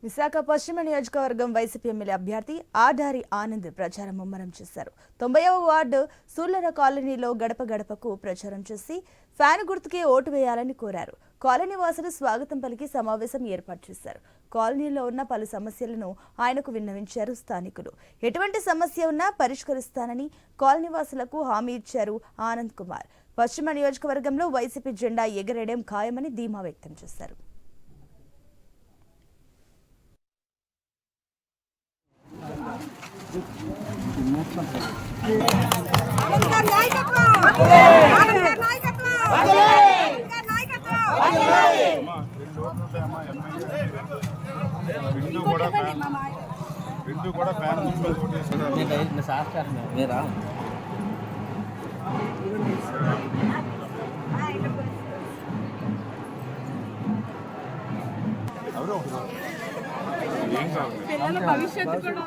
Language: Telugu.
విశాఖ పశ్చిమ నియోజకవర్గం వైసీపీ ఎమ్మెల్యే అభ్యర్థి ఆడారి ఆనంద్ ప్రచారం ముమ్మరం చేశారు. 90వ వార్డు సూళ్లర కాలనీలో గడప గడపకు ప్రచారం చేసి ఫ్యాన్ గుర్తుకే ఓటు వేయాలని కోరారు. కాలనీ వాసులు స్వాగతం పలికి సమావేశం ఏర్పాటు చేశారు. కాలనీలో ఉన్న పలు సమస్యలను ఆయనకు విన్నవించారు స్థానికులు. ఎటువంటి సమస్య ఉన్నా పరిష్కరిస్తానని కాలనీ వాసులకు హామీ ఇచ్చారు ఆనంద్ కుమార్. పశ్చిమ నియోజకవర్గంలో వైసీపీ జెండా ఎగరేయడం ఖాయమని ధీమా వ్యక్తం చేశారు. పిల్లల భవిష్యత్తు కూడా